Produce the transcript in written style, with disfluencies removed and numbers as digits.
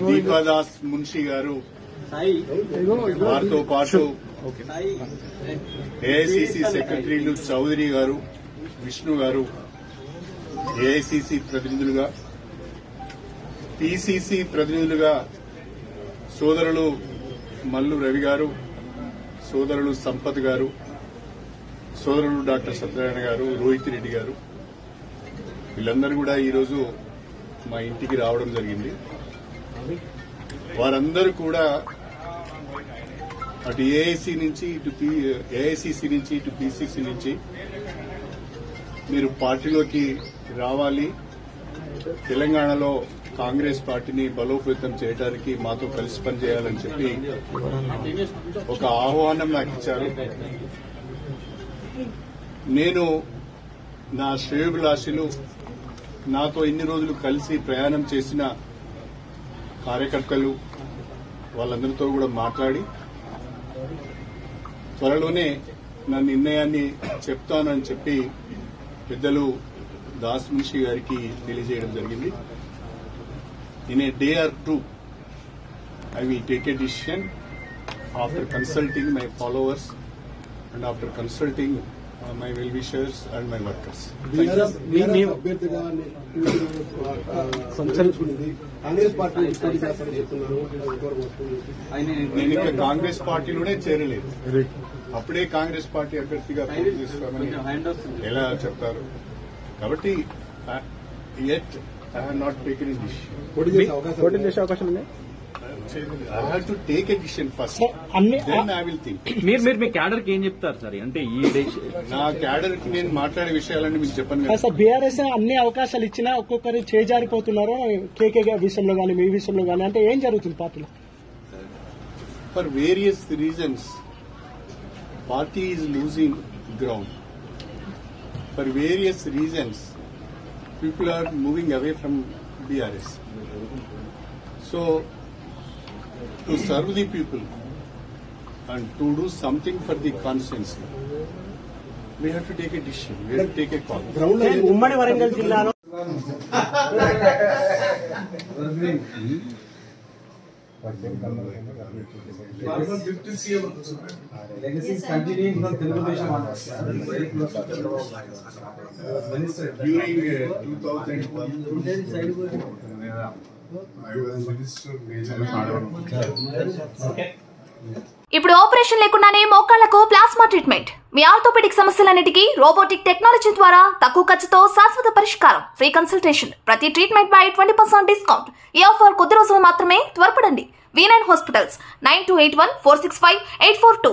దీపాదాస్ మున్షి గారు వారితో పాటు ఏఐసిసి సెక్రటరీలు చౌదరి గారు, విష్ణు గారు, ఏఐసిసి ప్రతినిధులుగా, పిసిసి ప్రతినిధులుగా సోదరులు మల్లు రవి గారు, సోదరులు సంపత్ గారు, సోదరులు డాక్టర్ సత్యనారాయణ గారు, రోహిత్ రెడ్డి గారు, వీళ్ళందరూ కూడా ఈరోజు మా ఇంటికి రావడం జరిగింది. వారందరూ కూడా అటు ఏఐసి నుంచి ఏఐసిసి నుంచి ఇటు పిసిసి నుంచి మీరు పార్టీలోకి రావాలి, తెలంగాణలో కాంగ్రెస్ పార్టీని బలోపేతం చేయడానికి మాతో కలిసి పనిచేయాలని చెప్పి ఒక ఆహ్వానం నాకు ఇచ్చారు. నేను నా శ్రేయోభిలాషులు, నాతో ఇన్ని రోజులు కలిసి ప్రయాణం చేసిన కార్యకర్తలు వాళ్ళందరితో కూడా మాట్లాడి త్వరలోనే నా నిర్ణయాన్ని చెప్తానని చెప్పి పెద్దలు దాస్ మున్షి గారికి తెలియజేయడం జరిగింది. In a day or two, I will take a decision after consulting my followers and after consulting my well-wishers and my workers. నేను ఇంకా కాంగ్రెస్ పార్టీలోనే చేరలేదు. అప్పుడే కాంగ్రెస్ పార్టీ అభ్యర్థిగా పోటీ చేస్తామని ఎలా చెప్తారు? కాబట్టి yet I have not taken a decision. పోటీ చేసే అవకాశం ఉంది. I have to take a decision first. Then I will think. మీరు మీ క్యాడర్ కి ఏం చెప్తారు సార్? అంటే ఈ నా క్యాడర్ కి నేను మాట్లాడే విషయాలన్నీ మీకు చెప్పండి. సార్, బీఆర్ఎస్ అన్ని అవకాశాలు ఇచ్చినా ఒక్కొక్కరు చేజారిపోతున్నారు. కేకే విషయంలో గానీ మీ విషయంలో గానీ అంటే ఏం జరుగుతుంది పార్టీలో? For various reasons party is losing ground. For various reasons people are moving away from BRS. So, to serve the people and to do something for the constituency, we have to take a decision. We have to take a call. ఉమ్మడి వరంగల్ జిల్లాలో During 2001, I was Minister Major. ఇప్పుడు operation లేకుండానే మోకాళ్లకు plasma treatment. మీ orthopaedic సమస్యలన్నిటికీ robotic technology ద్వారా తక్కువ ఖర్చుతో శాశ్వత పరిష్కారం. Free consultation. ప్రతి ట్రీట్మెంట్ పై 20% డిస్కౌంట్. ఈ ఆఫర్ కొద్ది రోజులు మాత్రమే. త్వరపడండి. V9 hospitals 9281465842.